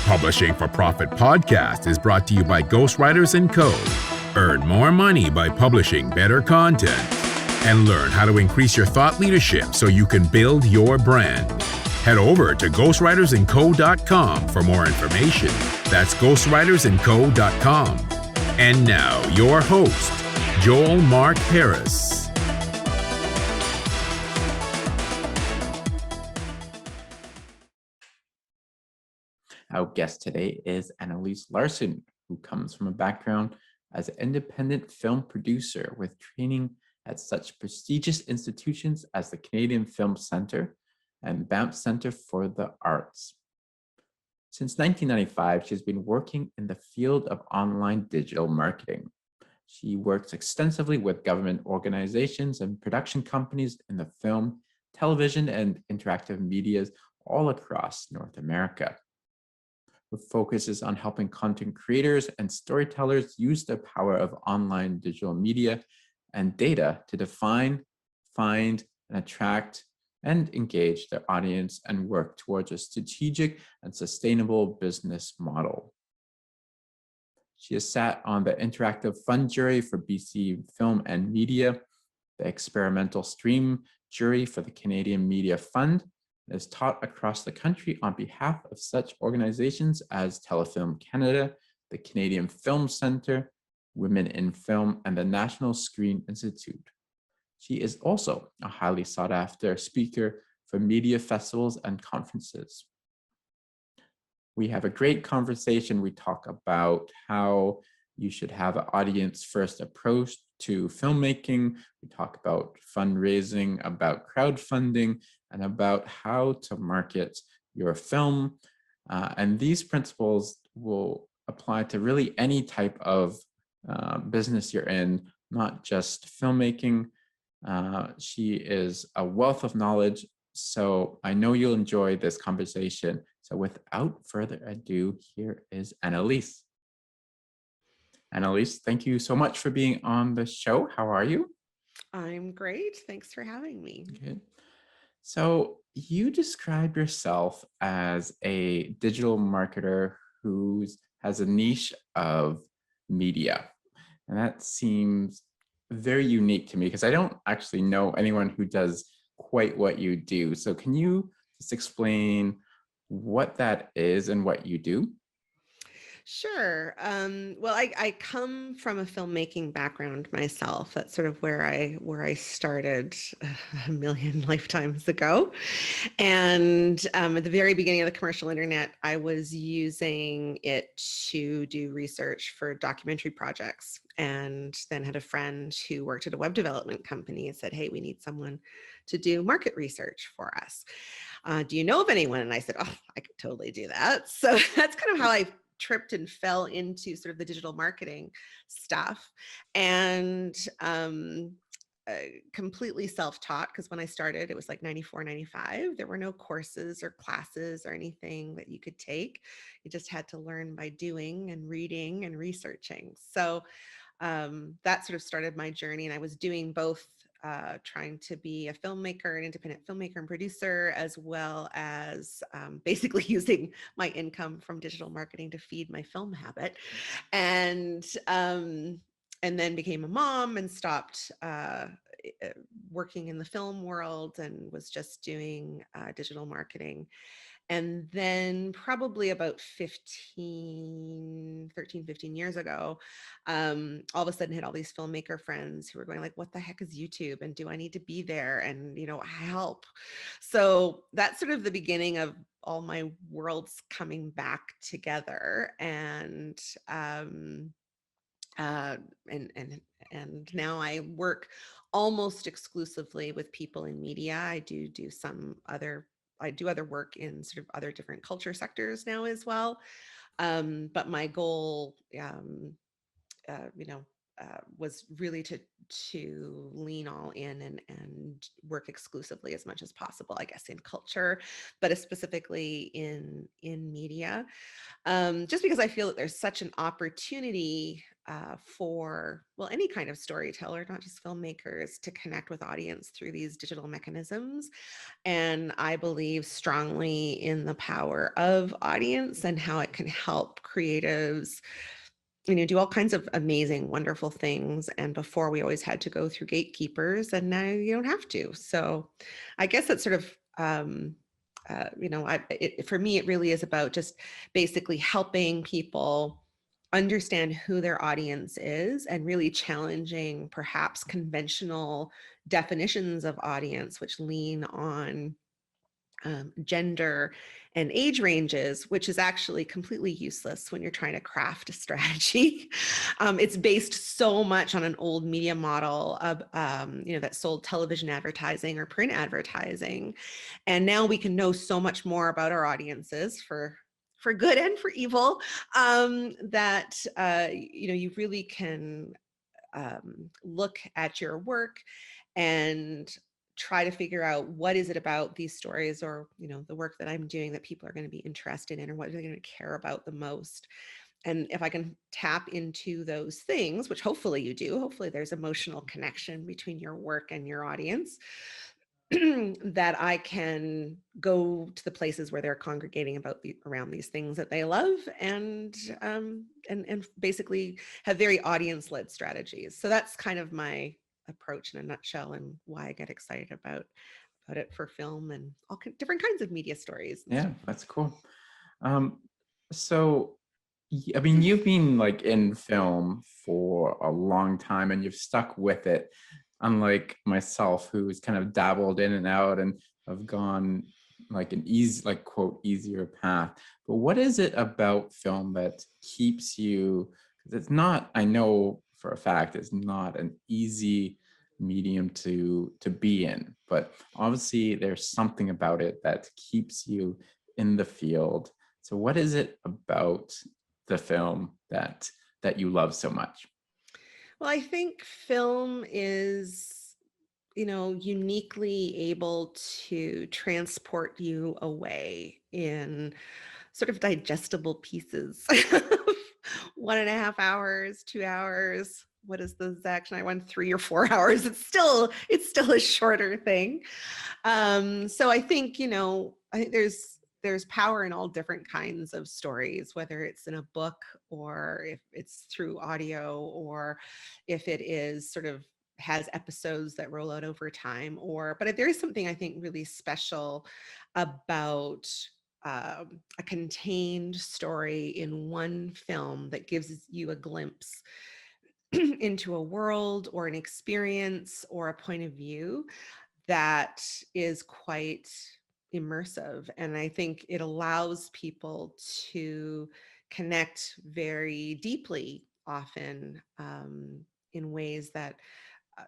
Publishing for Profit podcast is brought to you by Ghostwriters & Co. Earn more money by publishing better content and learn how to increase your thought leadership so you can build your brand. Head over to ghostwritersandco.com for more information. That's ghostwritersandco.com. And now, your host, Joel Mark Harris. Our guest today is Annelise Larson, who comes from a background as an independent film producer with training at such prestigious institutions as the Canadian Film Centre and Banff Centre for the Arts. Since 1995, she's been working in the field of online digital marketing. She works extensively with government organizations and production companies in the film, television, and interactive medias all across North America. Her focus is on helping content creators and storytellers use the power of online digital media and data to define, find, and attract and engage their audience and work towards a strategic and sustainable business model. She has sat on the Interactive Fund Jury for BC Film and Media, the Experimental Stream Jury for the Canadian Media Fund, and is taught across the country on behalf of such organizations as Telefilm Canada, the Canadian Film Centre, Women in Film, and the National Screen Institute. She is also a highly sought after speaker for media festivals and conferences. We have a great conversation. We talk about how you should have an audience first approach to filmmaking. We talk about fundraising, about crowdfunding, and about how to market your film. And these principles will apply to really any type of business you're in, not just filmmaking. She is a wealth of knowledge, so I know you'll enjoy this conversation. So without further ado, here is Annelise. Annelise, thank you so much for being on the show. How are you? I'm great. Thanks for having me. Good. So you describe yourself as a digital marketer who has a niche of media. And that seems very unique to me because I don't actually know anyone who does quite what you do. So can you just explain what that is and what you do? Sure. Well, I come from a filmmaking background myself. That's sort of where I started a million lifetimes ago. And at the very beginning of the commercial internet, I was using it to do research for documentary projects. And then had a friend who worked at a web development company and said, "Hey, we need someone to do market research for us. Do you know of anyone?" And I said, "Oh, I could totally do that." So that's kind of how I tripped and fell into sort of the digital marketing stuff, and completely self-taught, because when I started, it was like 94, 95. There were no courses or classes or anything that you could take. You just had to learn by doing and reading and researching. So that sort of started my journey, and I was doing both, trying to be a filmmaker, an independent filmmaker and producer, as well as basically using my income from digital marketing to feed my film habit, and then became a mom and stopped working in the film world and was just doing digital marketing. And then probably about 13, 15 years ago, all of a sudden had all these filmmaker friends who were going like, "What the heck is YouTube? And do I need to be there? And, help." So that's sort of the beginning of all my worlds coming back together. And and now I work almost exclusively with people in media. I do other work in sort of other different culture sectors now as well. But my goal, was really to lean all in and work exclusively as much as possible, I guess, in culture, but specifically in media. Just because I feel that there's such an opportunity for, well, any kind of storyteller, not just filmmakers, to connect with audience through these digital mechanisms. And I believe strongly in the power of audience and how it can help creatives, do all kinds of amazing, wonderful things. And before, we always had to go through gatekeepers, and now you don't have to. So I guess it's sort of, for me, it really is about just basically helping people understand who their audience is and really challenging perhaps conventional definitions of audience, which lean on gender and age ranges, which is actually completely useless when you're trying to craft a strategy. It's based so much on an old media model of, that sold television advertising or print advertising. And now we can know so much more about our audiences for good and for evil, that, you really can look at your work and try to figure out what is it about these stories, or the work that I'm doing, that people are going to be interested in, or what they're going to care about the most. And if I can tap into those things, which hopefully you do, hopefully there's emotional connection between your work and your audience, that I can go to the places where they're congregating around these things that they love, and basically have very audience-led strategies. So that's kind of my approach in a nutshell, and why I get excited about it for film and all different kinds of media stories. Yeah, that's cool. So, I mean, you've been like in film for a long time and you've stuck with it, unlike myself, who's kind of dabbled in and out and have gone like an easy, like quote, easier path. But what is it about film that keeps you? Because it's not, I know for a fact, it's not an easy medium to be in, but obviously there's something about it that keeps you in the field. So what is it about the film that you love so much? Well, I think film is, uniquely able to transport you away in sort of digestible pieces. 1.5 hours, 2 hours. What is the Zach and I won 3 or 4 hours? It's still a shorter thing. So I think, there's power in all different kinds of stories, whether it's in a book, or if it's through audio, or if it is sort of has episodes that roll out over time, but there is something I think really special about a contained story in one film that gives you a glimpse into a world or an experience or a point of view that is quite immersive. And I think it allows people to connect very deeply, often, in ways that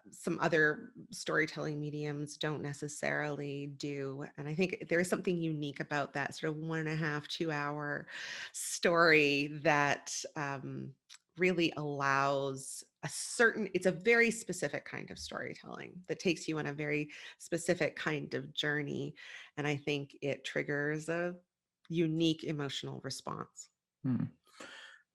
some other storytelling mediums don't necessarily do. And I think there is something unique about that sort of 1.5, 2 hour story that really allows it's a very specific kind of storytelling that takes you on a very specific kind of journey. And I think it triggers a unique emotional response. Hmm.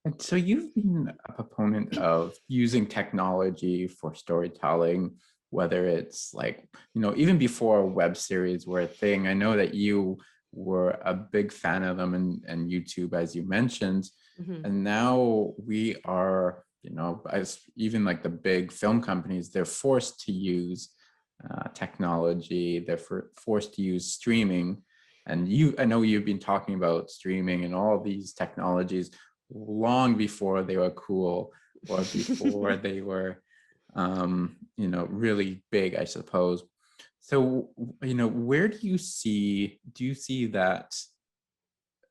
And so you've been a proponent of using technology for storytelling, whether it's like, even before web series were a thing. I know that you were a big fan of them, and YouTube, as you mentioned. Mm-hmm. And now we are, as even like the big film companies, they're forced to use technology. They're forced to use streaming. And I know you've been talking about streaming and all these technologies long before they were cool, or before they were, really big, I suppose. So, where do you see that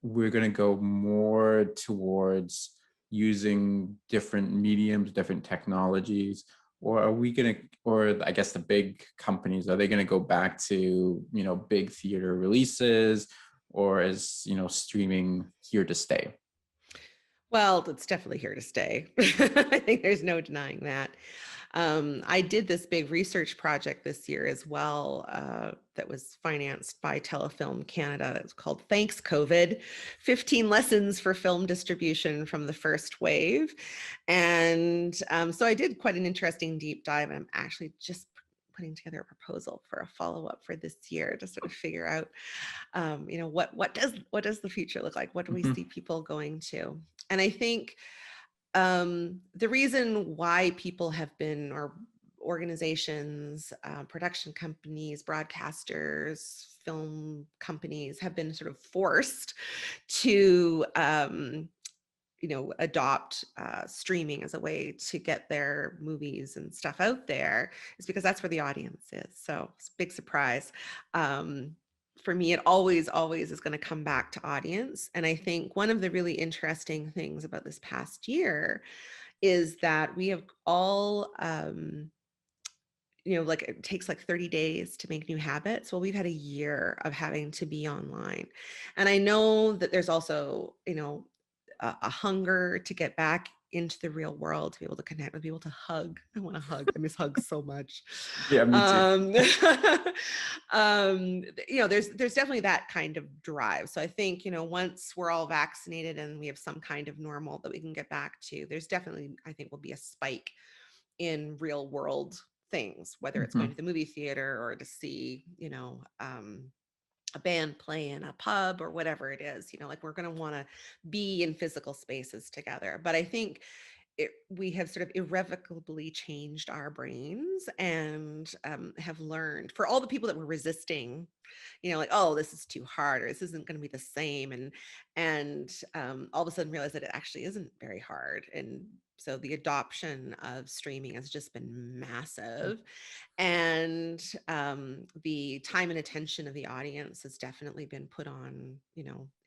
we're going to go more towards using different mediums, different technologies, or are we going to, or I guess the big companies, are they going to go back to, big theater releases, or is, streaming here to stay? Well, it's definitely here to stay. I think there's no denying that. I did this big research project this year as well that was financed by Telefilm Canada. It's called Thanks COVID, 15 Lessons for Film Distribution from the First Wave. And so I did quite an interesting deep dive. I'm actually just putting together a proposal for a follow-up for this year to sort of figure out, what does the future look like? What do we see people going to? And I think the reason why people have been, or organizations, production companies, broadcasters, film companies have been sort of forced to adopt streaming as a way to get their movies and stuff out there, is because that's where the audience is. So it's a big surprise. For me, it always is going to come back to audience. And I think one of the really interesting things about this past year is that we have all, like it takes like 30 days to make new habits. Well, we've had a year of having to be online. And I know that there's also, a hunger to get back into the real world, to be able to connect with people, to hug. I want to hug. I miss hugs so much. Yeah, me too. There's definitely that kind of drive. So I think, once we're all vaccinated and we have some kind of normal that we can get back to, there's definitely, I think, will be a spike in real world things, whether it's going to the movie theater or to see, a band play in a pub or whatever it is, like we're going to want to be in physical spaces together. But I think we have sort of irrevocably changed our brains and have learned, for all the people that were resisting, like, oh, this is too hard, or this isn't going to be the same. And all of a sudden realize that it actually isn't very hard. And so the adoption of streaming has just been massive. And the time and attention of the audience has definitely been put on,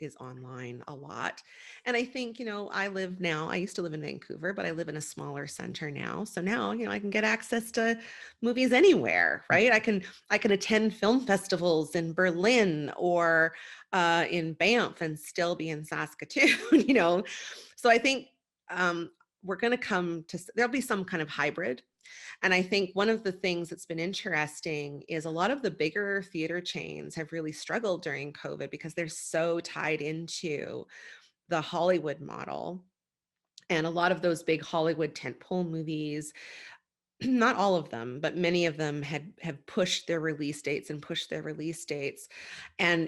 is online a lot. And I think, I used to live in Vancouver, but I live in a smaller center now. So now, I can get access to movies anywhere, right? I can attend film festivals in Berlin or in Banff and still be in Saskatoon, So I think we're going to there'll be some kind of hybrid. And I think one of the things that's been interesting is a lot of the bigger theater chains have really struggled during COVID because they're so tied into the Hollywood model. And a lot of those big Hollywood tentpole movies, not all of them, but many of them have pushed their release dates. And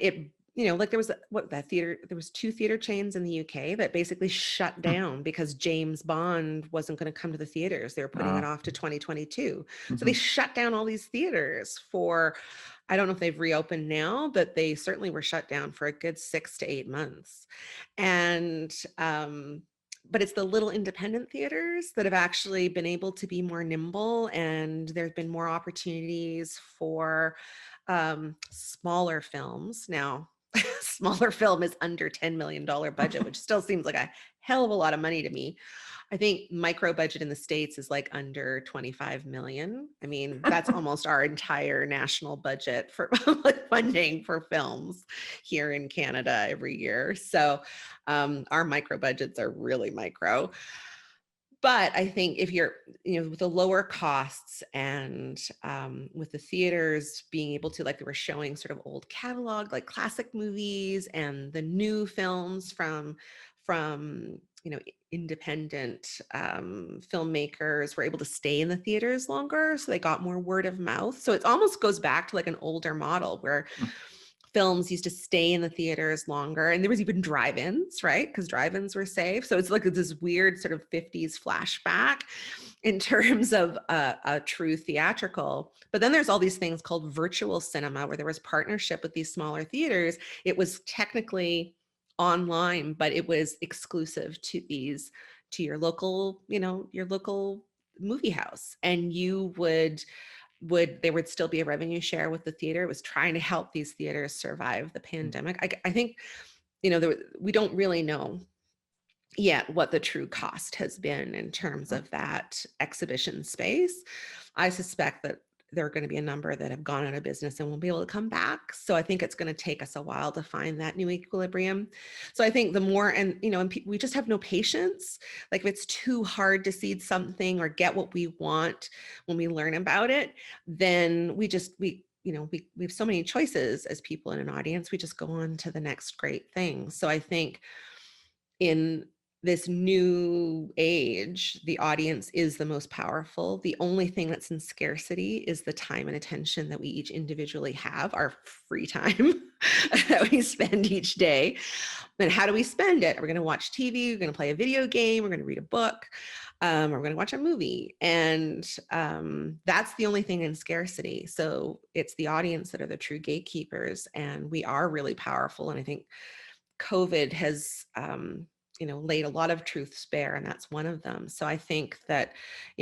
it, like there was 2 theater chains in the UK that basically shut down because James Bond wasn't going to come to the theaters. They were putting it off to 2022. So they shut down all these theaters for, I don't know if they've reopened now, but they certainly were shut down for a good 6 to 8 months. And, but it's the little independent theaters that have actually been able to be more nimble, and there's been more opportunities for smaller films. Now, smaller film is under $10 million budget, which still seems like a hell of a lot of money to me. I think micro budget in the States is like under 25 million. I mean, that's almost our entire national budget for funding for films here in Canada every year. So our micro budgets are really micro. But I think if you're, with the lower costs and with the theaters being able to, like they were showing sort of old catalog, like classic movies, and the new films from independent filmmakers were able to stay in the theaters longer. So they got more word of mouth. So it almost goes back to like an older model where films used to stay in the theaters longer, and there was even drive-ins, right? Because drive-ins were safe. So it's like this weird sort of 50s flashback in terms of a true theatrical. But then there's all these things called virtual cinema, where there was partnership with these smaller theaters. It was technically online, but it was exclusive to your local, your local movie house. And there would still be a revenue share with the theater. It was trying to help these theaters survive the pandemic. I think, we don't really know yet what the true cost has been in terms of that exhibition space. I suspect that there are going to be a number that have gone out of business and won't be able to come back. So I think it's going to take us a while to find that new equilibrium. So I think the more, and we just have no patience. Like if it's too hard to seed something or get what we want when we learn about it, then we have so many choices as people in an audience. We just go on to the next great thing. So I think in this new age, the audience is the most powerful. The only thing that's in scarcity is the time and attention that we each individually have, our free time that we spend each day. And how do we spend it? Are we going to watch TV? We're going to play a video game. We're going to read a book. We're going to watch a movie. And that's the only thing in scarcity. So it's the audience that are the true gatekeepers. And we are really powerful. And I think COVID has laid a lot of truths bare, and that's one of them. So I think that,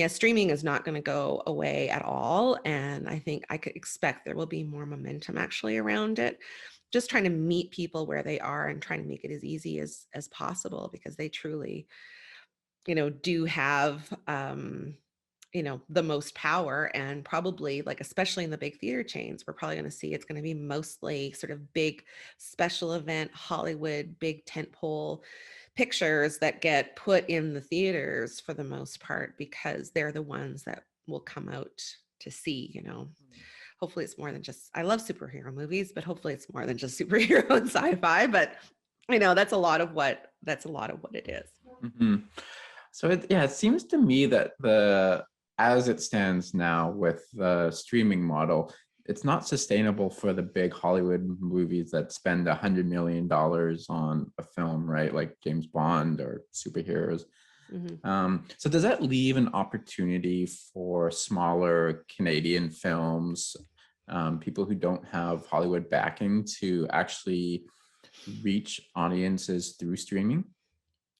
streaming is not going to go away at all. And I think I could expect there will be more momentum actually around it, just trying to meet people where they are and trying to make it as easy as possible, because they truly, do have, the most power. And probably, like, especially in the big theater chains, we're probably going to see it's going to be mostly sort of big special event, Hollywood, big tentpole pictures that get put in the theaters for the most part, because they're the ones that will come out to see. Hopefully it's more than just, I love superhero movies, but hopefully it's more than just superhero and sci-fi. But that's a lot of what it is. Mm-hmm. So it seems to me that as it stands now with the streaming model, it's not sustainable for the big Hollywood movies that spend $100 million on a film, right? Like James Bond or superheroes. Mm-hmm. So does that leave an opportunity for smaller Canadian films, people who don't have Hollywood backing, to actually reach audiences through streaming?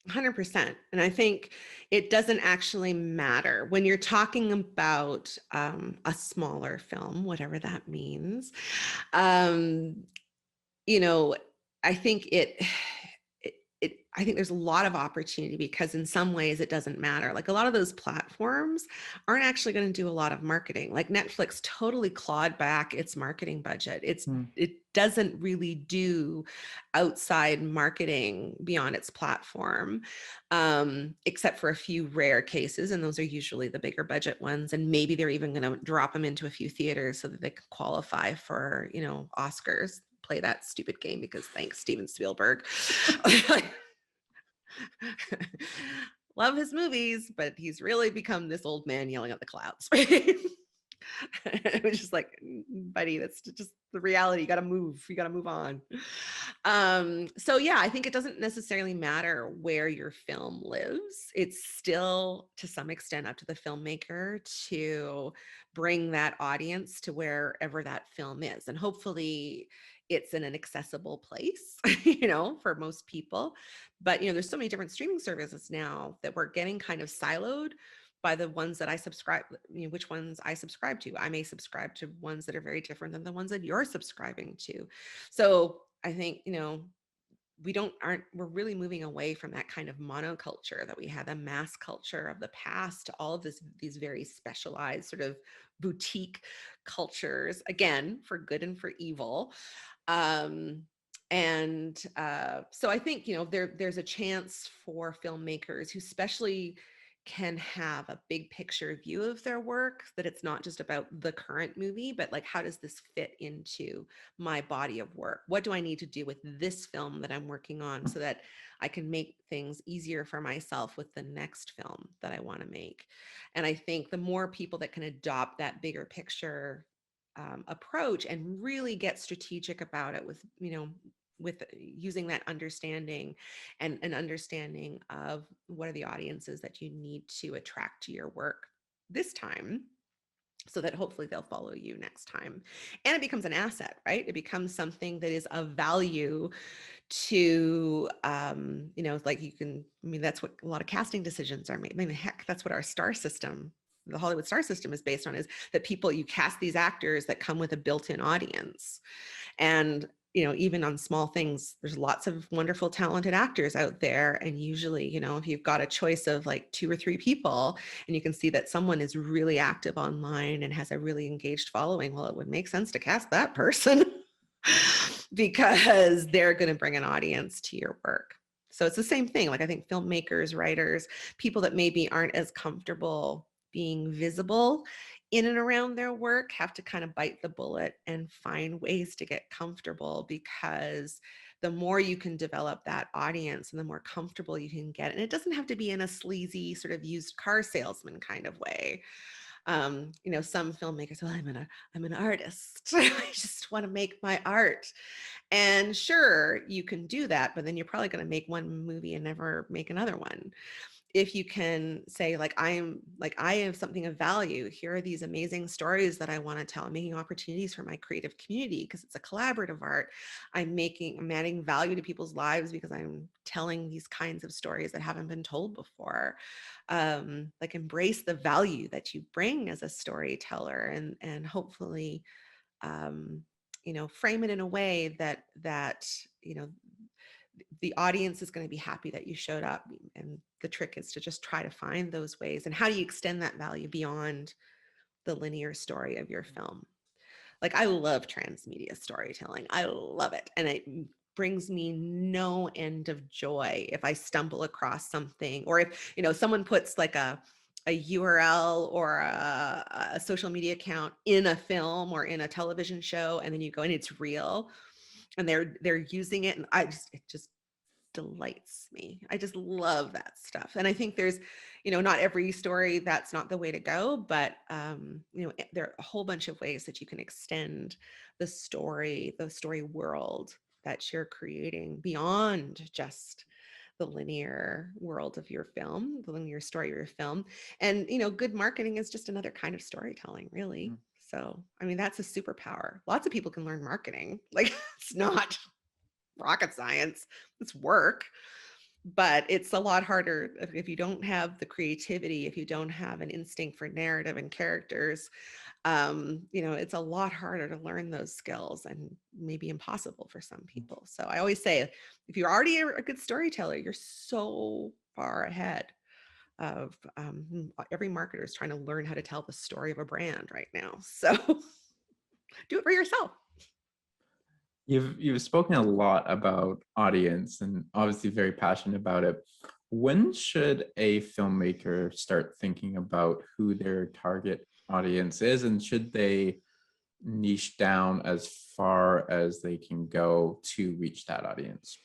100%. And I think it doesn't actually matter when you're talking about a smaller film, whatever that means. I think I think there's a lot of opportunity, because in some ways it doesn't matter. Like a lot of those platforms aren't actually going to do a lot of marketing. Like Netflix totally clawed back its marketing budget. It doesn't really do outside marketing beyond its platform, except for a few rare cases. And those are usually the bigger budget ones. And maybe they're even going to drop them into a few theaters so that they can qualify for, Oscars. Play that stupid game, because thanks, Steven Spielberg. Love his movies, but he's really become this old man yelling at the clouds. It was just like, buddy, that's just the reality. You got to move on. So yeah, I think it doesn't necessarily matter where your film lives. It's still to some extent up to the filmmaker to bring that audience to wherever that film is. And hopefully it's in an accessible place, for most people. But, there's so many different streaming services now that we're getting kind of siloed by the ones that I subscribe, which ones I subscribe to. I may subscribe to ones that are very different than the ones that you're subscribing to. So I think, we're really moving away from that kind of monoculture that we had, the mass culture of the past, to all of these very specialized sort of boutique cultures, again, for good and for evil. So I think, there's a chance for filmmakers who especially can have a big picture view of their work, that it's not just about the current movie, but like, how does this fit into my body of work? What do I need to do with this film that I'm working on so that I can make things easier for myself with the next film that I want to make? And I think the more people that can adopt that bigger picture approach and really get strategic about it with using that understanding and an understanding of what are the audiences that you need to attract to your work this time, so that hopefully they'll follow you next time. And it becomes an asset, right? It becomes something that is of value to, that's what a lot of casting decisions are made. I mean, heck, that's what our star system, the Hollywood star system, is based on, is that you cast these actors that come with a built-in audience. And even on small things, there's lots of wonderful, talented actors out there. And usually, if you've got a choice of like 2 or 3 people and you can see that someone is really active online and has a really engaged following, well, it would make sense to cast that person because they're going to bring an audience to your work. So it's the same thing. Like I think filmmakers, writers, people that maybe aren't as comfortable being visible in and around their work have to kind of bite the bullet and find ways to get comfortable, because the more you can develop that audience and the more comfortable you can get, and it doesn't have to be in a sleazy sort of used car salesman kind of way. Some filmmakers, well, I'm an artist. I just want to make my art. And sure, you can do that, but then you're probably going to make one movie and never make another one. If you can say I have something of value, here are these amazing stories that I want to tell. I'm making opportunities for my creative community because it's a collaborative art. I'm adding value to people's lives because I'm telling these kinds of stories that haven't been told before. Embrace the value that you bring as a storyteller, and hopefully frame it in a way that the audience is going to be happy that you showed up. And the trick is to just try to find those ways. And how do you extend that value beyond the linear story of your film? Like, I love transmedia storytelling. I love it. And it brings me no end of joy if I stumble across something, or if, someone puts like a URL or a social media account in a film or in a television show, and then you go and it's real and they're using it, and it just delights me. I just love that stuff. And I think there's, not every story that's not the way to go, but there are a whole bunch of ways that you can extend the story world that you're creating beyond just the linear world of your film, the linear story of your film. And good marketing is just another kind of storytelling, really. So that's a superpower. Lots of people can learn marketing. Like, it's not rocket science, it's work, but it's a lot harder if you don't have the creativity, if you don't have an instinct for narrative and characters. It's a lot harder to learn those skills, and maybe impossible for some people. So I always say, if you're already a good storyteller, you're so far ahead of every marketer is trying to learn how to tell the story of a brand right now. So do it for yourself. You've spoken a lot about audience and obviously very passionate about it. When should a filmmaker start thinking about who their target audience is, and should they niche down as far as they can go to reach that audience?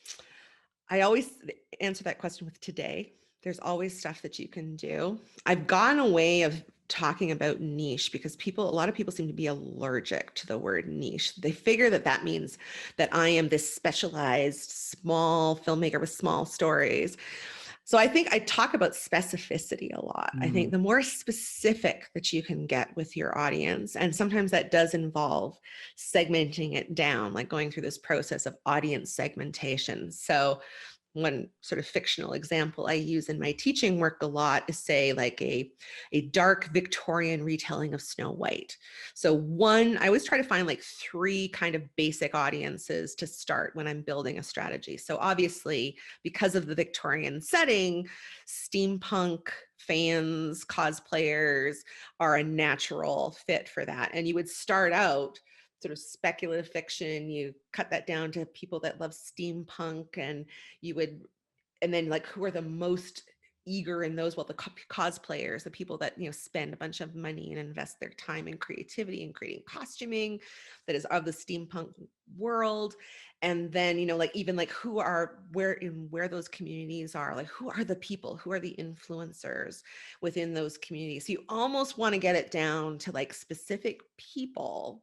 I always answer that question with today. There's always stuff that you can do. I've gone away of talking about niche because a lot of people seem to be allergic to the word niche. They figure that means that I am this specialized small filmmaker with small stories. So I think I talk about specificity a lot. I think the more specific that you can get with your audience, and sometimes that does involve segmenting it down, like going through this process of audience segmentation. So one sort of fictional example I use in my teaching work a lot is, say, like a dark Victorian retelling of Snow White. So I always try to find like 3 kind of basic audiences to start when I'm building a strategy. So obviously, because of the Victorian setting, steampunk fans, cosplayers are a natural fit for that. And you would start out sort of speculative fiction, you cut that down to people that love steampunk, and then like, who are the most eager in those? Well, the cosplayers, the people that spend a bunch of money and invest their time and creativity in creating costuming that is of the steampunk world. And then where those communities are, like, who are the people, who are the influencers within those communities. So you almost want to get it down to like specific people.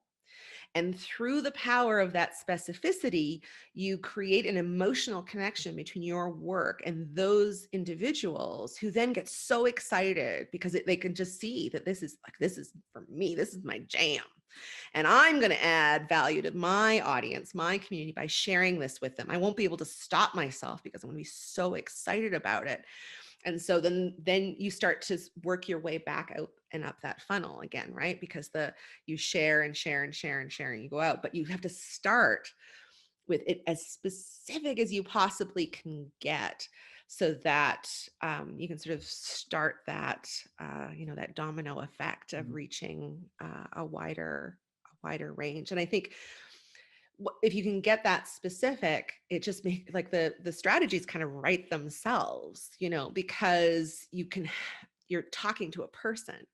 And through the power of that specificity, you create an emotional connection between your work and those individuals, who then get so excited because they can just see that this is for me, this is my jam. And I'm going to add value to my audience, my community, by sharing this with them. I won't be able to stop myself because I'm going to be so excited about it. And so then you start to work your way back out and up that funnel again, right? Because you share and share and share and share and you go out, but you have to start with it as specific as you possibly can get, so that you can sort of start that, that domino effect of reaching a wider range. And I think if you can get that specific, it just makes like the strategies kind of write themselves, because you're talking to a person.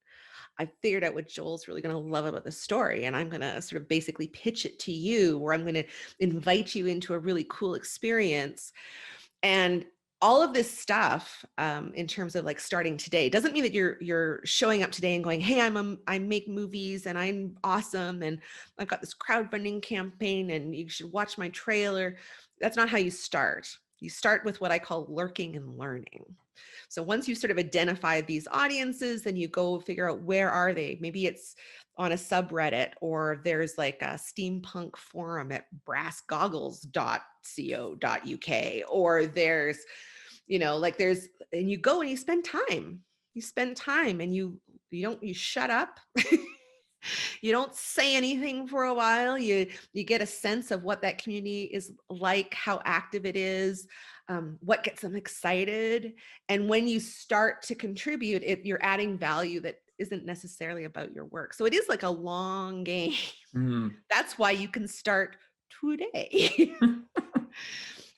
I figured out what Joel's really going to love about the story, and I'm going to sort of basically pitch it to you, or I'm going to invite you into a really cool experience. And all of this stuff, in terms of like starting today, doesn't mean that you're showing up today and going, hey, I make movies and I'm awesome and I've got this crowdfunding campaign and you should watch my trailer. That's not how you start. You start with what I call lurking and learning. So once you sort of identify these audiences, then you go figure out where are they. Maybe it's on a subreddit, or there's like a steampunk forum at brassgoggles.co.uk, or there's, and you go and you spend time. And you shut up. You don't say anything for a while. You get a sense of what that community is like, how active it is, what gets them excited. And when you start to contribute, you're adding value that isn't necessarily about your work. So it is like a long game. That's why you can start today.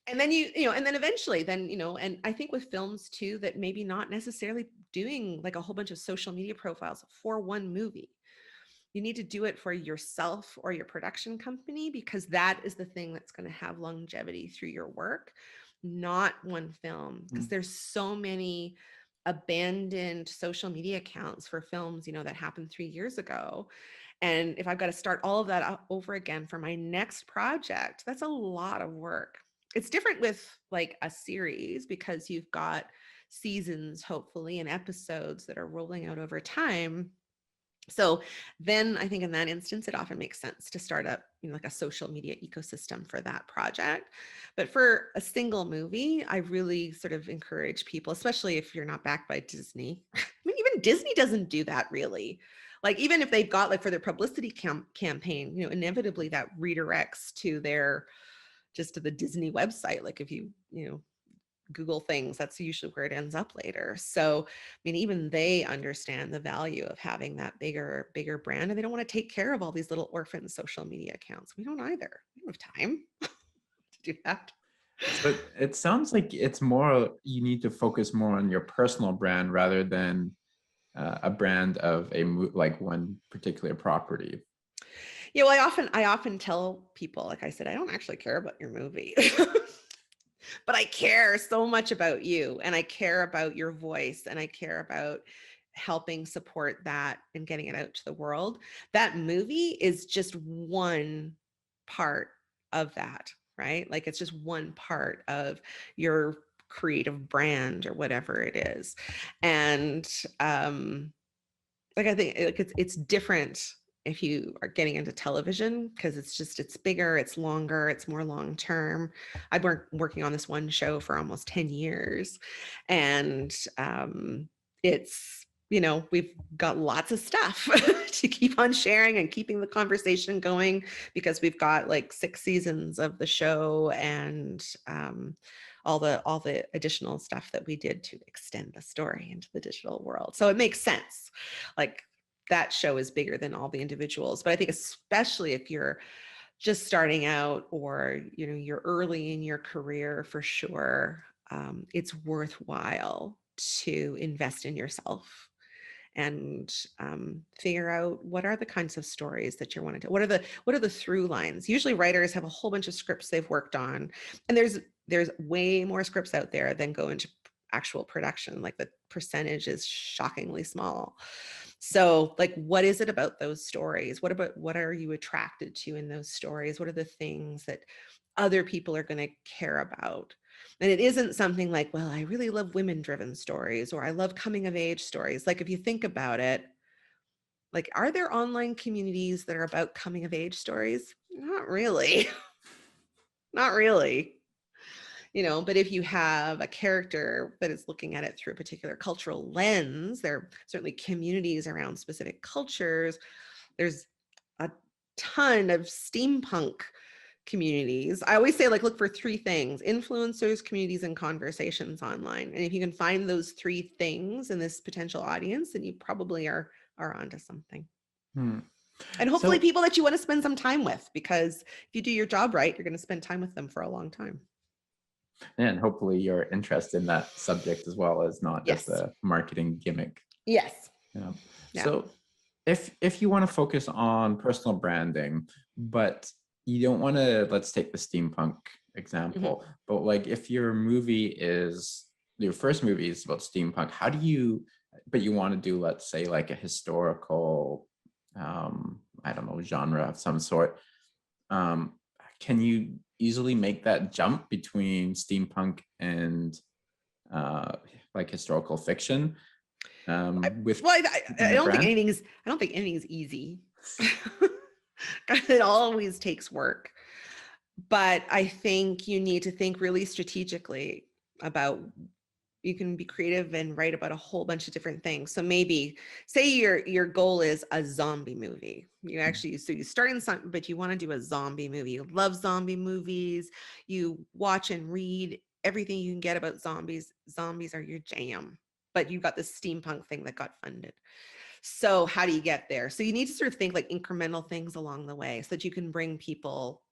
And then and then eventually, and I think with films too, that maybe not necessarily doing like a whole bunch of social media profiles for one movie. You need to do it for yourself or your production company, because that is the thing that's going to have longevity through your work, not one film. Because there's so many abandoned social media accounts for films, that happened 3 years ago. And if I've got to start all of that over again for my next project, that's a lot of work. It's different with like a series, because you've got seasons, hopefully, and episodes that are rolling out over time. So then I think in that instance, it often makes sense to start up, like a social media ecosystem for that project. But for a single movie, I really sort of encourage people, especially if you're not backed by Disney. I mean, even Disney doesn't do that really. Like, even if they've got like for their publicity campaign, inevitably that redirects to to the Disney website. Like if you Google things, that's usually where it ends up later. So, I mean, even they understand the value of having that bigger brand, and they don't want to take care of all these little orphan social media accounts. We don't either. We don't have time to do that. So it sounds like it's more, you need to focus more on your personal brand rather than a brand of like one particular property. Yeah, well, I often tell people, like I said, I don't actually care about your movie. But I care so much about you, and I care about your voice, and I care about helping support that and getting it out to the world. That movie is just one part of that, right? Like it's just one part of your creative brand or whatever it is. And like I think it's different if you are getting into television, because it's bigger, it's longer, it's more long term. I've been working on this one show for almost 10 years, and it's we've got lots of stuff to keep on sharing and keeping the conversation going, because we've got like 6 seasons of the show, and all the additional stuff that we did to extend the story into the digital world. So it makes sense. Like, that show is bigger than all the individuals. But I think especially if you're just starting out, or you're early in your career, for sure, it's worthwhile to invest in yourself and figure out what are the kinds of stories that you're wanting to. What are the through lines? Usually writers have a whole bunch of scripts they've worked on, and there's way more scripts out there than go into actual production. Like, the percentage is shockingly small. So, like, what is it about those stories? What are you attracted to in those stories? What are the things that other people are going to care about? And it isn't something like, well, I really love women-driven stories, or I love coming of age stories. Like, if you think about it, like, are there online communities that are about coming of age stories? Not really. Not really. But if you have a character that is looking at it through a particular cultural lens, there are certainly communities around specific cultures. There's a ton of steampunk communities. I always say, like, look for three things: influencers, communities, and conversations online. And if you can find those three things in this potential audience, then you probably are onto something. Hmm. And hopefully So, people that you want to spend some time with, because if you do your job right, you're going to spend time with them for a long time. and hopefully you're interested in that subject as well, as not just Yes. a marketing gimmick. Yes. Yeah. Yeah. So if you want to focus on personal branding, but you don't want to, let's take the steampunk example, but like if your first movie is about steampunk, how do you, but you want to do, let's say, like a historical, I don't know, genre of some sort, can you easily make that jump between steampunk and like historical fiction? With I the don't think brand? anything is. I don't think anything is easy. It always takes work. But I think you need to think really strategically about. You can be creative and write about a whole bunch of different things. So maybe say your goal is a zombie movie. So you start in something, but you want to do a zombie movie. You love zombie movies. You watch and read everything you can get about zombies. Zombies are your jam. But you've got this steampunk thing that got funded. So how do you get there? So you need to sort of think like incremental things along the way so that you can bring people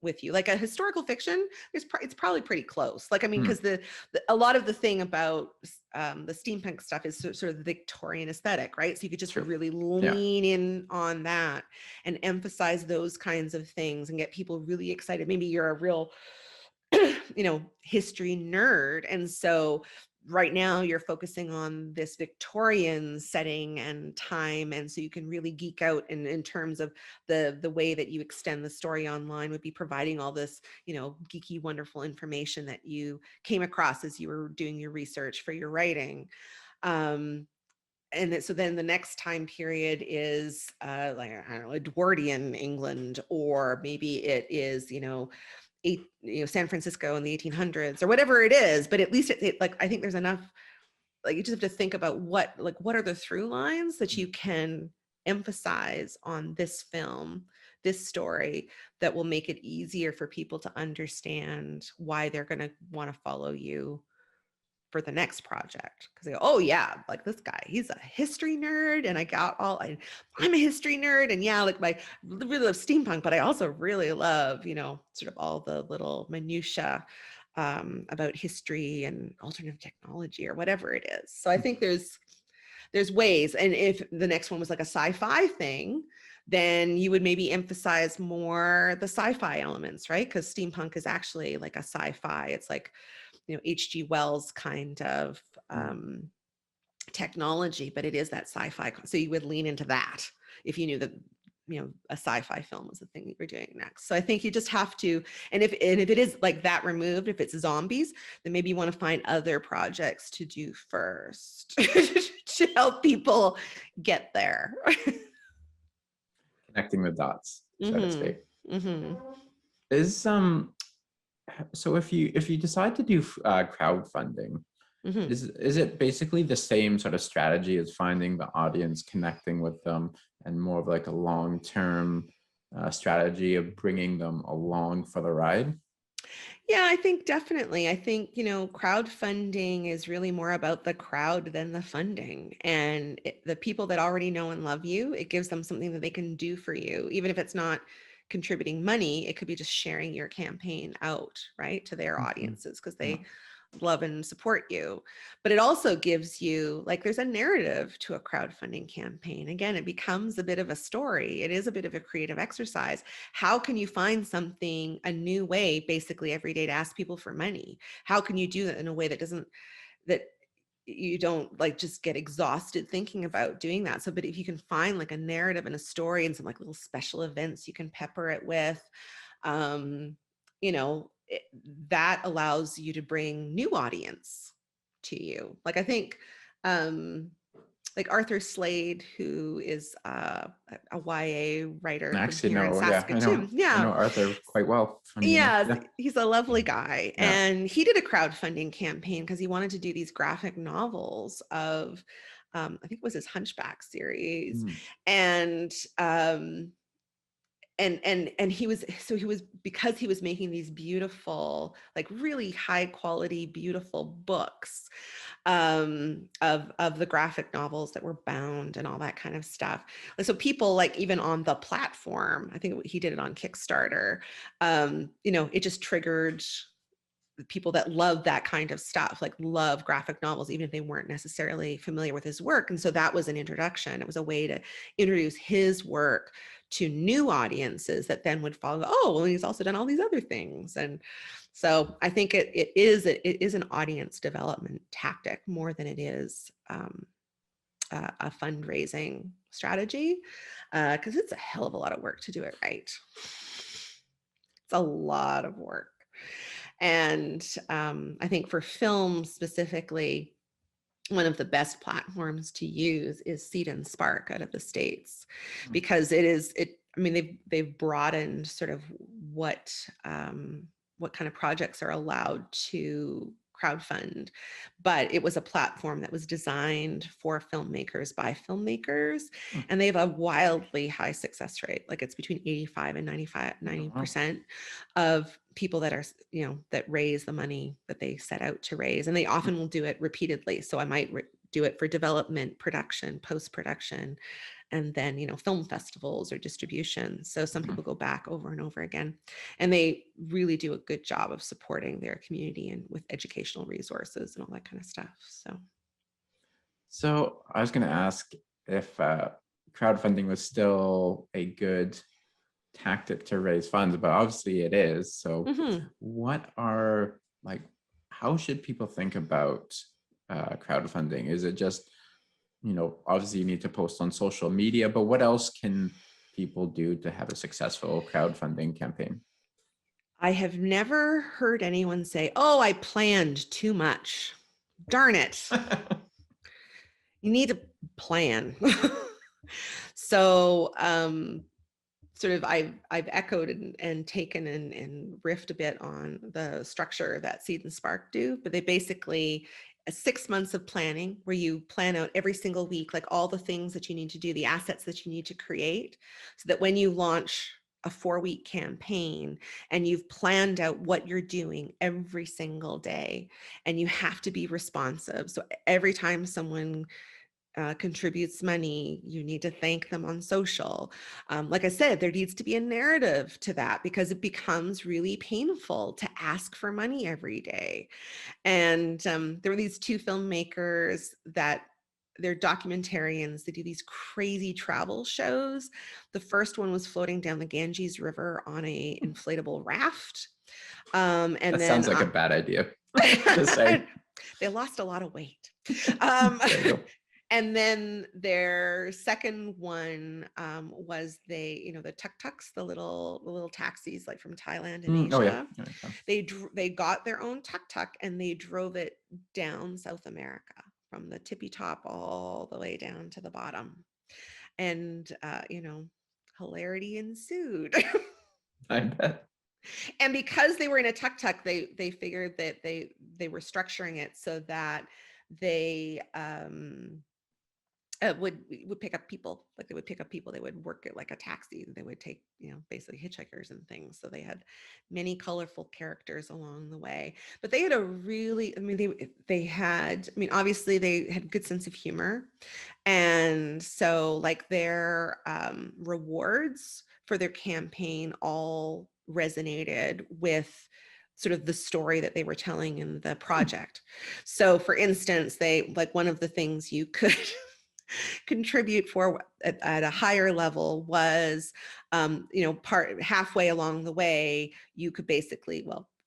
with you. Like a historical fiction, it's probably pretty close. Like, I mean, because a lot of the thing about the steampunk stuff is sort of the Victorian aesthetic, right? So you could just True. really Yeah. lean in on that and emphasize those kinds of things and get people really excited. Maybe you're a real history nerd, and so right now you're focusing on this Victorian setting and time, and so you can really geek out in terms of the way that you extend the story online would be providing all this geeky wonderful information that you came across as you were doing your research for your writing. So then the next time period is like, I don't know, Edwardian England, or maybe it is San Francisco in the 1800s or whatever it is. But at least it like, I think there's enough, like, you just have to think about what are the through lines that you can emphasize on this film, this story, that will make it easier for people to understand why they're going to want to follow you for the next project, because they go, oh yeah, like this guy, he's a history nerd, and I'm a history nerd, and yeah, like I really love steampunk, but I also really love sort of all the little minutia about history and alternative technology or whatever it is. So I think there's ways. And if the next one was like a sci-fi thing, then you would maybe emphasize more the sci-fi elements, right? Because steampunk is actually like a sci-fi. It's like H.G. Wells kind of technology, but it is that sci-fi. So you would lean into that if you knew that a sci-fi film was the thing that you're doing next. So I think you just have to, and if it is like that removed, if it's zombies, then maybe you want to find other projects to do first to help people get there. Connecting the dots, so to speak. Mm-hmm. Is so if you decide to do crowdfunding, Mm-hmm. is it basically the same sort of strategy as finding the audience, connecting with them, and more of like a long-term strategy of bringing them along for the ride? Yeah, I think definitely. I think, crowdfunding is really more about the crowd than the funding. And the people that already know and love you, it gives them something that they can do for you. Even if it's not contributing money, it could be just sharing your campaign out, right, to their audiences, because they love and support you. But it also gives you, like, there's a narrative to a crowdfunding campaign. Again, it becomes a bit of a story. It is a bit of a creative exercise. How can you find something, a new way, basically every day, to ask people for money? How can you do that in a way that you don't like just get exhausted thinking about doing that? So, but if you can find like a narrative and a story and some like little special events you can pepper it with, that allows you to bring new audience to you. Like, I think like Arthur Slade, who is a YA writer from Actually, here in no, yeah, Saskatoon. I know Yeah. Arthur quite well. Funny enough. Yeah, he's a lovely guy. Yeah. And he did a crowdfunding campaign because he wanted to do these graphic novels of, I think it was his Hunchback series. And and he was because he was making these beautiful, like really high quality, beautiful books of the graphic novels that were bound and all that kind of stuff. So people, like, even on the platform, I think he did it on Kickstarter, it just triggered people that love that kind of stuff, like love graphic novels, even if they weren't necessarily familiar with his work. And so that was an introduction. It was a way to introduce his work to new audiences that then would follow, oh, well, he's also done all these other things. And so I think it is an audience development tactic more than it is a fundraising strategy, because it's a hell of a lot of work to do it right. It's a lot of work. And I think for film specifically, one of the best platforms to use is Seed and Spark out of the States, because they've broadened sort of what kind of projects are allowed to crowdfund, but it was a platform that was designed for filmmakers by filmmakers, and they have a wildly high success rate. Like, it's between 85 and 90% of people that are, that raise the money that they set out to raise, and they often will do it repeatedly. So I might do it for development, production, post-production, and then, film festivals or distribution. So some people go back over and over again, and they really do a good job of supporting their community and with educational resources and all that kind of stuff. So I was going to ask if crowdfunding was still a good tactic to raise funds, but obviously it is. So how should people think about crowdfunding? Is it just, obviously you need to post on social media, but what else can people do to have a successful crowdfunding campaign? I have never heard anyone say, oh, I planned too much. Darn it. You need to plan. So sort of I've echoed and taken and riffed a bit on the structure that Seed and Spark do, but they basically 6 months of planning where you plan out every single week, like all the things that you need to do, the assets that you need to create, so that when you launch a 4-week campaign and you've planned out what you're doing every single day, and you have to be responsive. So every time someone contributes money, you need to thank them on social. Like I said, there needs to be a narrative to that, because it becomes really painful to ask for money every day. And there were these 2 filmmakers that they're documentarians. They do these crazy travel shows. The first one was floating down the Ganges River on a inflatable raft. And that then sounds like a bad idea to say. They lost a lot of weight. And then their second one was the tuk-tuks, the little taxis, like from Thailand and Asia. Oh, yeah. They got their own tuk-tuk and they drove it down South America from the tippy top all the way down to the bottom. And, hilarity ensued. I bet. And because they were in a tuk-tuk, they figured that they were structuring it so that they would pick up people. Like, they would pick up people, they would work it like a taxi, they would take, basically hitchhikers and things. So they had many colorful characters along the way, but they had a really, obviously they had a good sense of humor. And so, like, their rewards for their campaign all resonated with sort of the story that they were telling in the project. So for instance, one of the things you could contribute for at a higher level was, halfway along the way, you could basically,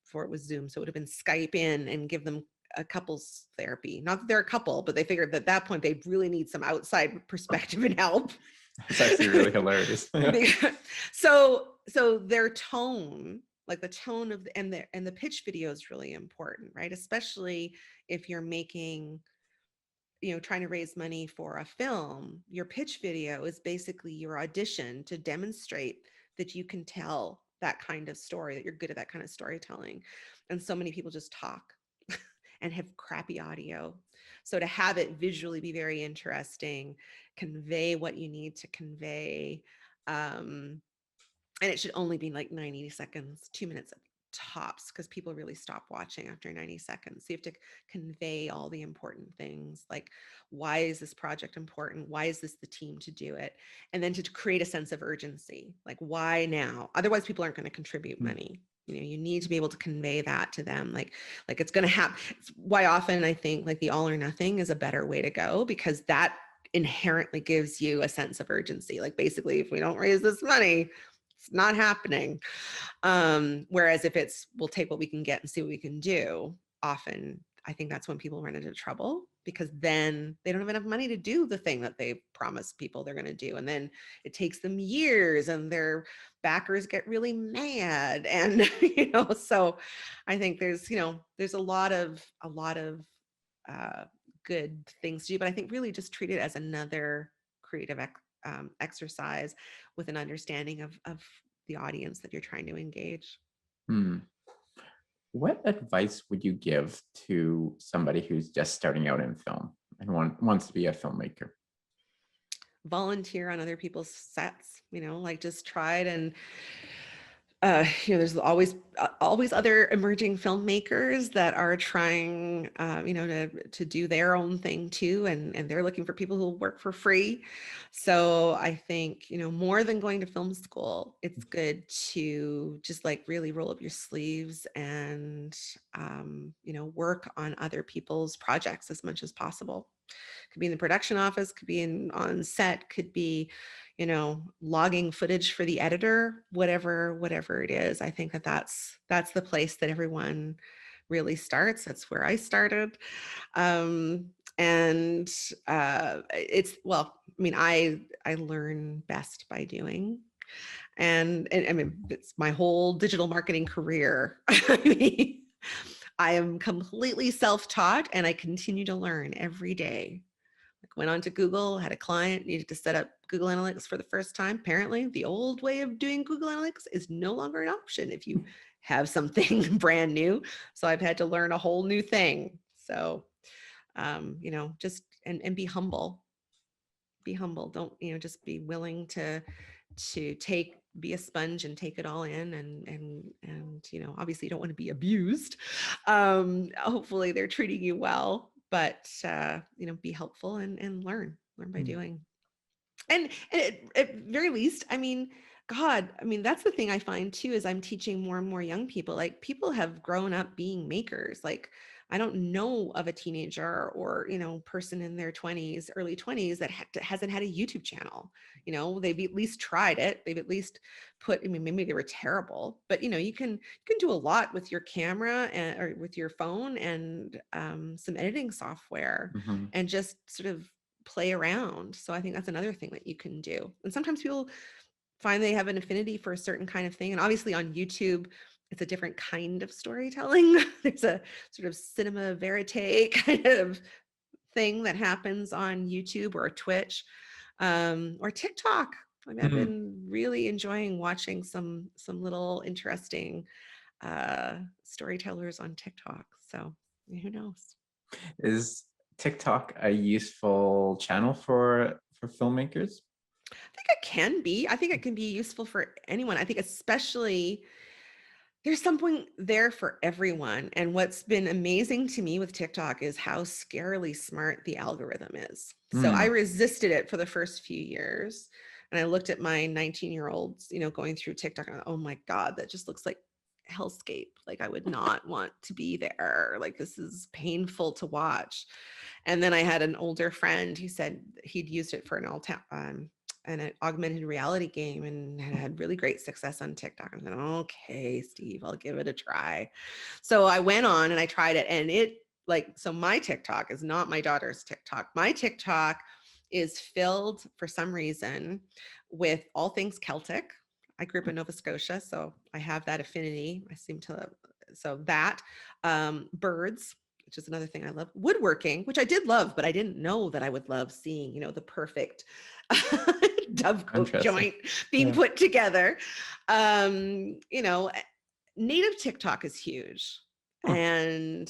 before it was Zoom, so it would have been Skype in and give them a couples therapy. Not that they're a couple, but they figured at that point they really need some outside perspective and help. It's actually really hilarious. So their tone, like the tone of and the pitch video is really important, right? Especially if you're making, trying to raise money for a film. Your pitch video is basically your audition to demonstrate that you can tell that kind of story, that you're good at that kind of storytelling. And so many people just talk and have crappy audio. So to have it visually be very interesting, convey what you need to convey, And it should only be like 90 seconds, 2 minutes tops, because people really stop watching after 90 seconds. So you have to convey all the important things, like why is this project important? Why is this the team to do it? And then to create a sense of urgency, like why now? Otherwise people aren't going to contribute money. You need to be able to convey that to them, like it's going to happen. Why often I think like the all or nothing is a better way to go, because that inherently gives you a sense of urgency. Like basically, if we don't raise this money, it's not happening. Whereas if it's, we'll take what we can get and see what we can do, often I think that's when people run into trouble, because then they don't have enough money to do the thing that they promised people they're going to do. And then it takes them years and their backers get really mad. And, so I think there's a lot of good things to do, but I think really just treat it as another creative exercise with an understanding of the audience that you're trying to engage. What advice would you give to somebody who's just starting out in film and wants to be a filmmaker? Volunteer on other people's sets, like just try it. And there's always other emerging filmmakers that are trying, to do their own thing too, and they're looking for people who will work for free. So I think, more than going to film school, it's good to just like really roll up your sleeves and, work on other people's projects as much as possible. Could be in the production office, could be on set, could be, logging footage for the editor, whatever it is. I think that's the place that everyone really starts. That's where I started. I learn best by doing. And I mean, it's my whole digital marketing career. I am completely self-taught, and I continue to learn every day. Went on to Google, had a client, needed to set up Google Analytics for the first time. Apparently, the old way of doing Google Analytics is no longer an option if you have something brand new. So I've had to learn a whole new thing. So, just and be humble. Be humble. Don't, just be willing to be a sponge and take it all in, and obviously you don't want to be abused. Hopefully they're treating you well, but be helpful and learn by doing. And at very least, that's the thing I find too, is I'm teaching more and more young people. Like, people have grown up being makers. Like, I don't know of a teenager or, person in their 20s, early 20s that hasn't had a YouTube channel. They've at least tried it. They've at least maybe they were terrible, but you can do a lot with your camera or with your phone and some editing software, and just sort of play around. So I think that's another thing that you can do. And sometimes people find they have an affinity for a certain kind of thing. And obviously on YouTube, it's a different kind of storytelling. There's a sort of cinema verite kind of thing that happens on YouTube or Twitch, or TikTok. I've been really enjoying watching some little interesting storytellers on TikTok. So who knows? Is TikTok a useful channel for filmmakers? I think it can be. I think it can be useful for anyone. I think especially there's something there for everyone. And what's been amazing to me with TikTok is how scarily smart the algorithm is. So I resisted it for the first few years. And I looked at my 19-year-olds, going through TikTok, and oh my God, that just looks like hellscape. Like, I would not want to be there. Like, this is painful to watch. And then I had an older friend who said he'd used it for an augmented reality game and had really great success on TikTok. I said, okay, Steve, I'll give it a try. So I went on and I tried it, and so my TikTok is not my daughter's TikTok. My TikTok is filled, for some reason, with all things Celtic. I grew up in Nova Scotia, so I have that affinity. Birds, which is another thing I love. Woodworking, which I did love, but I didn't know that I would love seeing, the perfect dovecote joint being put together. Native TikTok is huge. And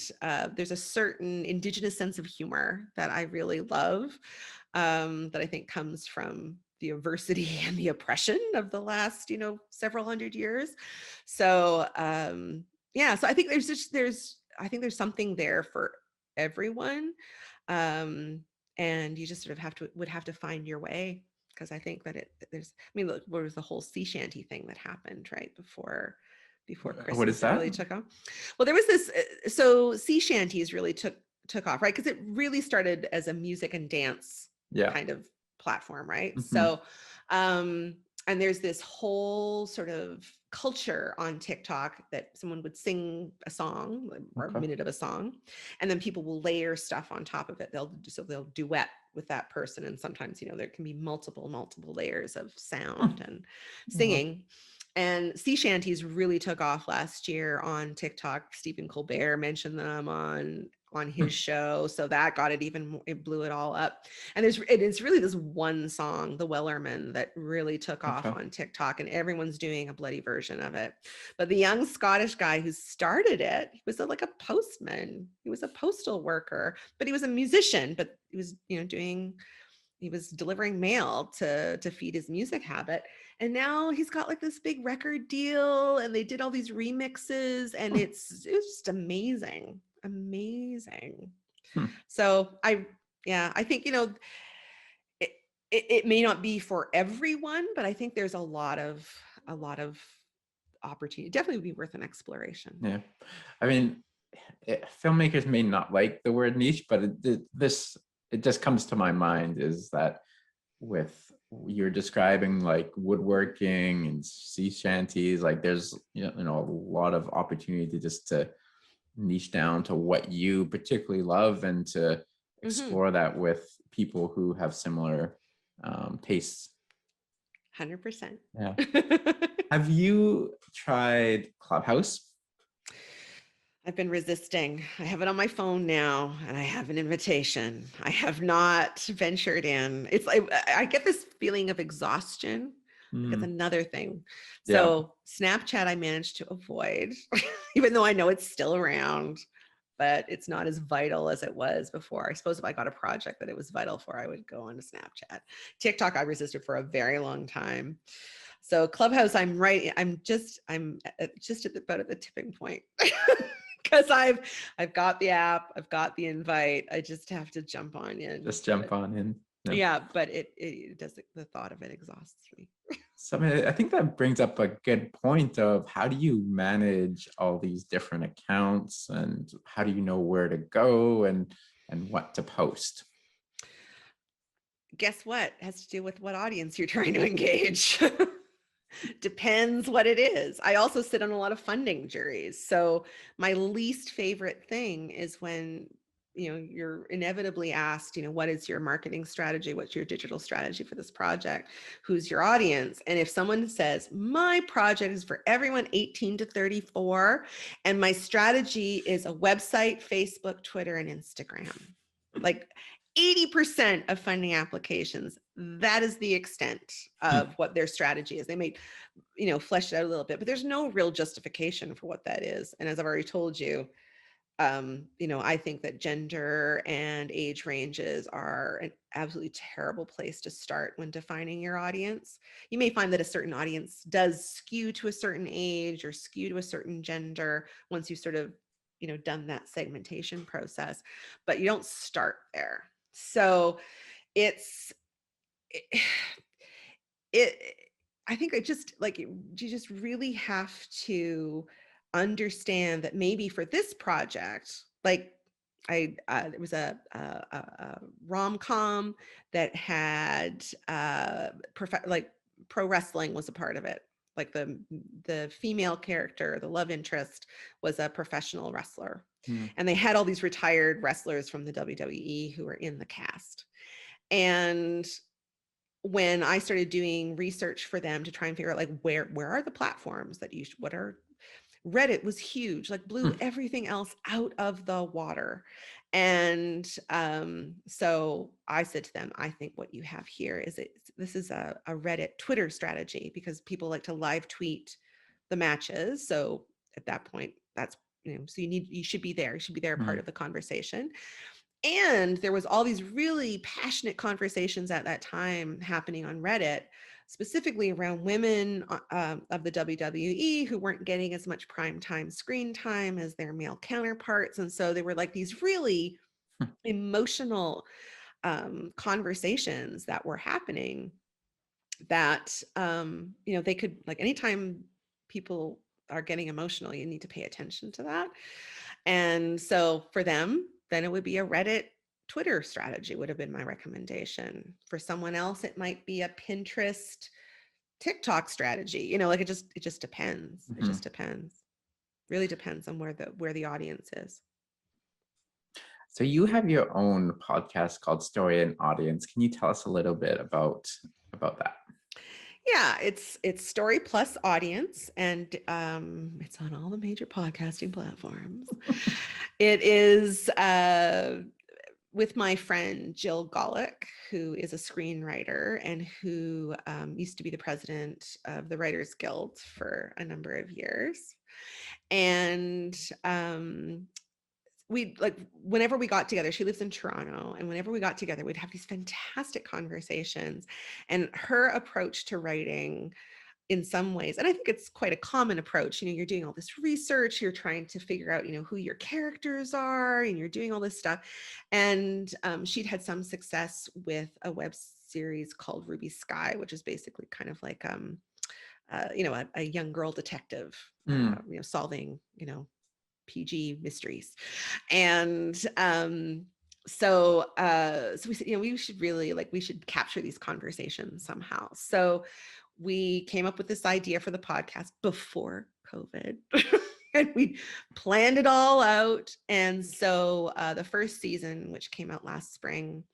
there's a certain indigenous sense of humor that I really love, that I think comes from the adversity and the oppression of the last, several hundred years. So yeah, so I think I think there's something there for everyone. And you just sort of would have to find your way, because I think that look, what was the whole sea shanty thing that happened right before What is Christmas that that? really took off? Well, there was this, so sea shanties really took off, right? Because it really started as a music and dance Yeah. kind of platform, right? Mhm. So, and there's this whole sort of culture on TikTok that someone would sing a song or a Okay. minute of a song, and then people will layer stuff on top of it. They'll duet with that person, and sometimes there can be multiple layers of sound and singing. And sea shanties really took off last year on TikTok. Stephen Colbert mentioned them on his show, so that got it blew it all up. And it's really this one song, The Wellerman, that really took off on TikTok, and everyone's doing a bloody version of it. But the young Scottish guy who started it, he was like a postman. He was a postal worker, but he was a musician. But he was he was delivering mail to feed his music habit. And now he's got like this big record deal, and they did all these remixes, and it was just amazing. So I think, it may not be for everyone, but I think there's a lot of opportunity. Definitely would be worth an exploration. Yeah. I mean, filmmakers may not like the word niche, but it just comes to my mind is that with you're describing like woodworking and sea shanties, like there's a lot of opportunity to niche down to what you particularly love and to explore that with people who have similar tastes. 100%. Yeah. Have you tried Clubhouse? I've been resisting. I have it on my phone now, and I have an invitation. I have not ventured in. It's like I get this feeling of exhaustion. It's another thing. So Snapchat, I managed to avoid, even though I know it's still around, but it's not as vital as it was before. I suppose if I got a project that it was vital for, I would go on to Snapchat. TikTok, I resisted for a very long time. So Clubhouse, I'm just about at the tipping point. Because I've got the app, I've got the invite. I just have to jump on in. Just jump on in. Yeah, but it does, the thought of it exhausts me. So I think that brings up a good point of how do you manage all these different accounts, and how do you know where to go and what to post? Guess what? It has to do with what audience you're trying to engage. Depends what it is. I also sit on a lot of funding juries. So my least favorite thing is when you're inevitably asked, what is your marketing strategy? What's your digital strategy for this project? Who's your audience? And if someone says, my project is for everyone 18 to 34, and my strategy is a website, Facebook, Twitter, and Instagram, like 80% of funding applications, that is the extent of what their strategy is. They may, flesh it out a little bit, but there's no real justification for what that is. And as I've already told you, I think that gender and age ranges are an absolutely terrible place to start when defining your audience. You may find that a certain audience does skew to a certain age or skew to a certain gender once you've sort of, done that segmentation process, but you don't start there. So I think you just really have to understand that maybe for this project, like there was a rom-com that had pro wrestling was a part of it. Like the female character, the love interest, was a professional wrestler. And they had all these retired wrestlers from the WWE who were in the cast. And when I started doing research for them to try and figure out like where are the platforms that Reddit was huge, like blew everything else out of the water. And so I said to them, I think what you have here this is a Reddit Twitter strategy, because people like to live tweet the matches. So at that point, that's, so you should be there. You should be there, part of the conversation. And there was all these really passionate conversations at that time happening on Reddit, specifically around women of the WWE who weren't getting as much primetime screen time as their male counterparts. And so there were like these really emotional conversations that were happening that, they could, like, anytime people are getting emotional, you need to pay attention to that. And so for them, then it would be a Reddit Twitter strategy would have been my recommendation. For someone else, it might be a Pinterest TikTok strategy. Like it just depends. It Mhm. just depends. Really depends on where the audience is. So you have your own podcast called Story and Audience. Can you tell us a little bit about that? Yeah, it's Story Plus Audience, and it's on all the major podcasting platforms. It is with my friend Jill Golick, who is a screenwriter and who used to be the president of the Writers Guild for a number of years. And we, like, whenever we got together, she lives in Toronto, and whenever we got together, we'd have these fantastic conversations. And her approach to writing, in some ways, and I think it's quite a common approach, you're doing all this research, you're trying to figure out, who your characters are, and you're doing all this stuff. And she'd had some success with a web series called Ruby Sky, which is basically kind of like a young girl detective, solving PG mysteries. And so we said, we should really, like, we should capture these conversations somehow. So we came up with this idea for the podcast before COVID. And we planned it all out. And so the first season, which came out last spring,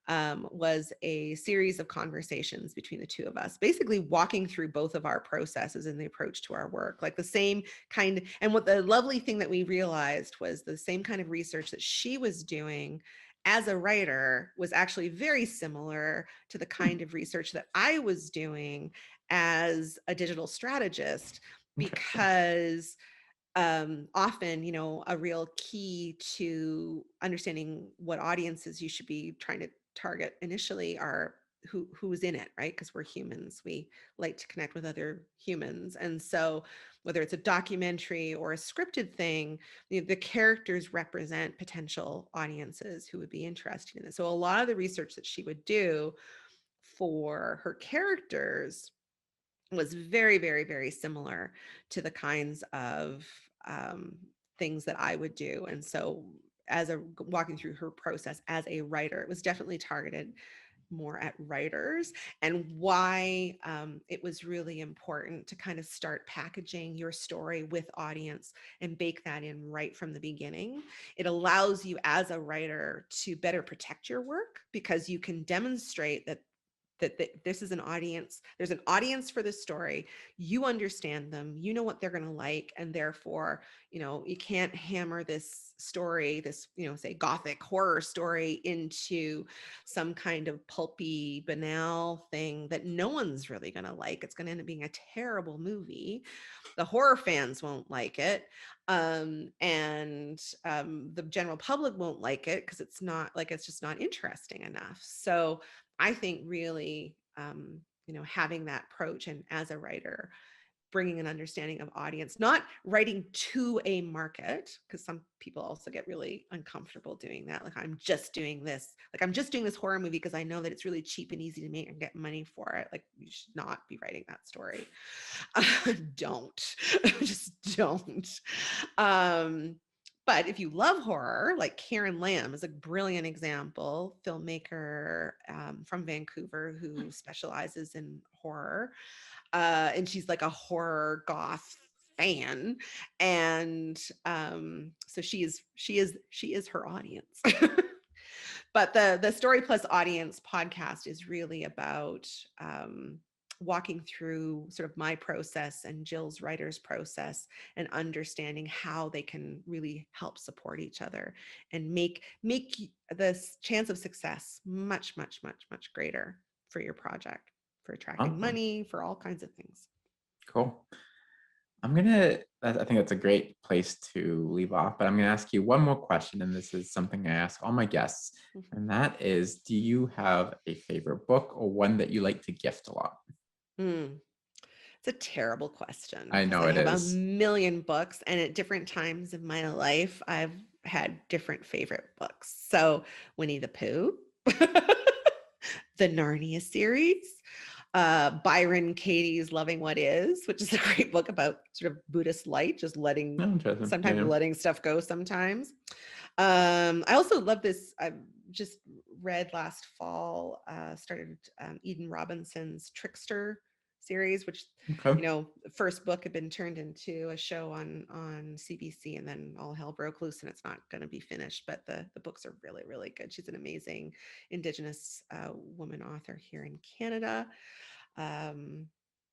was a series of conversations between the two of us, basically walking through both of our processes and the approach to our work, like the same kind. And what the lovely thing that we realized was the same kind of research that she was doing as a writer was actually very similar to the kind of research that I was doing as a digital strategist, because often, a real key to understanding what audiences you should be trying to target initially are who's in it, right? Because we're humans, we like to connect with other humans. And so whether it's a documentary or a scripted thing, the characters represent potential audiences who would be interested in it. So a lot of the research that she would do for her characters was very, very, very similar to the kinds of things that I would do. And so walking through her process as a writer, it was definitely targeted more at writers, and why it was really important to kind of start packaging your story with audience and bake that in right from the beginning. It allows you as a writer to better protect your work, because you can demonstrate that this is an audience, there's an audience for this story, you understand them, you know what they're going to like, and therefore, you can't hammer this story, this, say gothic horror story, into some kind of pulpy, banal thing that no one's really going to like. It's going to end up being a terrible movie. The horror fans won't like it. And the general public won't like it because it's just not interesting enough. So I think really, having that approach, and as a writer, bringing an understanding of audience, not writing to a market, because some people also get really uncomfortable doing that. Like, I'm just doing this horror movie because I know that it's really cheap and easy to make and get money for it. Like, you should not be writing that story. Don't. Just don't. But if you love horror, like Karen Lamb is a brilliant example, filmmaker from Vancouver who specializes in horror. And she's like a horror goth fan. And so she is her audience. But the Story Plus Audience podcast is really about walking through sort of my process and Jill's writer's process, and understanding how they can really help support each other and make the chance of success much, much, much, much greater for your project, for attracting Awesome. money, for all kinds of things. Cool. I think that's a great place to leave off, but I'm gonna ask you one more question, and this is something I ask all my guests, and that is, do you have a favorite book or one that you like to gift a lot? Mm. It's a terrible question I because know I it have a is. million books, and at different times in my life, I've had different favorite books. So, Winnie the Pooh, the Narnia series, Byron Katie's Loving What Is, which is a great book about sort of Buddhist light, just Oh, interesting. Yeah, sometimes yeah. letting stuff go sometimes. I also love this. I just read last fall, started Eden Robinson's Trickster series, which, Okay. the first book had been turned into a show on CBC, and then all hell broke loose, and it's not going to be finished. But the books are really, really good. She's an amazing Indigenous woman author here in Canada. Um,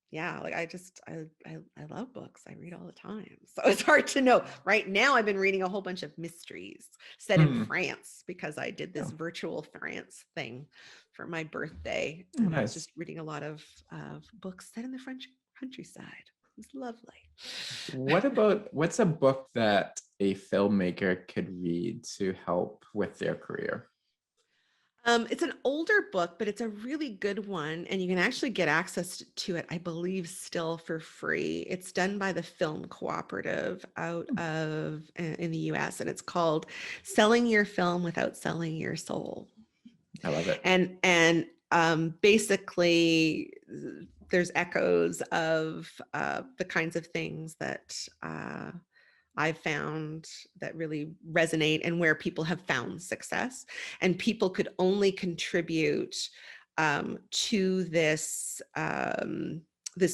yeah, like I love books. I read all the time. So it's hard to know. Right now I've been reading a whole bunch of mysteries set in Hmm. France because I did this Oh, virtual France thing for my birthday. oh, And I was nice. just reading a lot of books set in the French countryside. It was lovely. What's a book that a filmmaker could read to help with their career? It's an older book, but it's a really good one, and you can actually get access to it, I believe, still for free. It's done by the Film Cooperative out of in the US, and it's called "Selling Your Film Without Selling Your Soul." I love it. And basically, there's echoes of the kinds of things that I've found that really resonate and where people have found success. And people could only contribute to this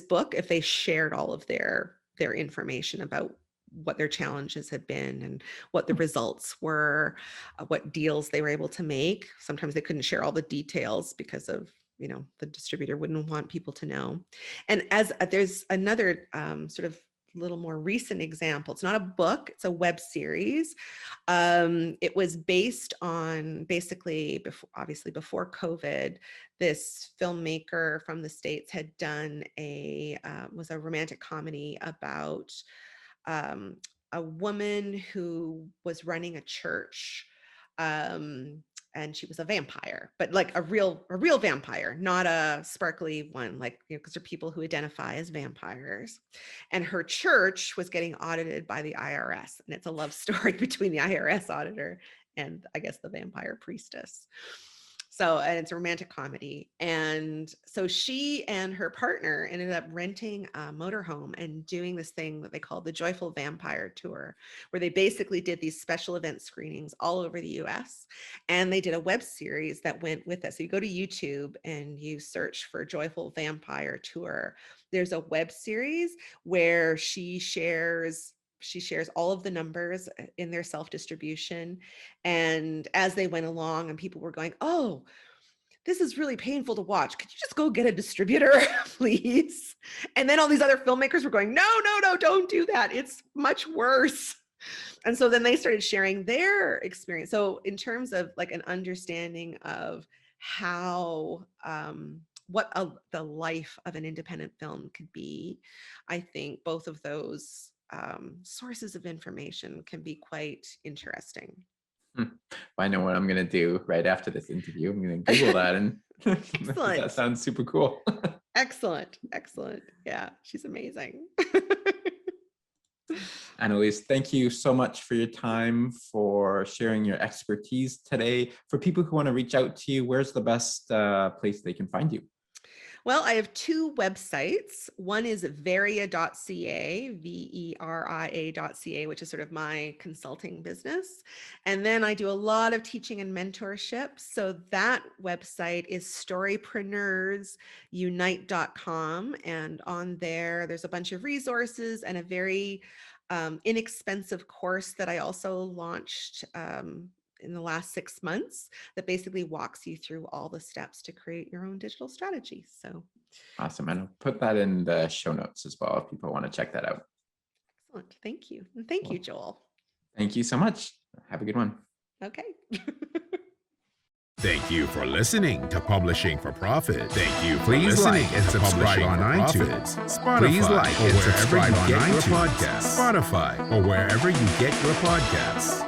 book if they shared all of their information about what their challenges had been and what the results were, what deals they were able to make. Sometimes they couldn't share all the details because of, the distributor wouldn't want people to know. And as there's another sort of little more recent example. It's not a book, it's a web series. It was based on basically obviously before COVID, this filmmaker from the States had done was a romantic comedy about um, a woman who was running a church. And she was a vampire, but like a real vampire, not a sparkly one, like, because there are people who identify as vampires. And her church was getting audited by the IRS, and it's a love story between the IRS auditor and, I guess, the vampire priestess. So, and it's a romantic comedy. And so she and her partner ended up renting a motorhome and doing this thing that they called the Joyful Vampire Tour, where they basically did these special event screenings all over the US. And they did a web series that went with it. So you go to YouTube and you search for Joyful Vampire Tour. There's a web series where she shares all of the numbers in their self-distribution. And as they went along and people were going, "Oh, this is really painful to watch. Could you just go get a distributor, please?" And then all these other filmmakers were going, "No, no, no, don't do that. It's much worse." And so then they started sharing their experience. So in terms of like an understanding of how the life of an independent film could be, I think both of those sources of information can be quite interesting. I know what I'm gonna do right after this interview. I'm gonna Google that, and that Excellent. sounds super cool. Excellent. Excellent. Yeah, she's amazing. Annelise, thank you so much for your time, for sharing your expertise today. For people who want to reach out to you, where's the best place they can find you? Well, I have two websites. One is veria.ca, veria.ca, which is sort of my consulting business. And then I do a lot of teaching and mentorship. So that website is storypreneursunite.com. And on there's a bunch of resources and a very inexpensive course that I also launched in the last 6 months that basically walks you through all the steps to create your own digital strategy. So Awesome. And I'll put that in the show notes as well if people want to check that out. excellent. Thank you. And thank you, Well, Joel. thank you so much. Have a good one. Okay. Thank you for listening to Publishing for Profit. Thank you for listening and subscribe on iTunes, Spotify, please like and subscribe on iTunes, Spotify, or wherever you get your podcasts.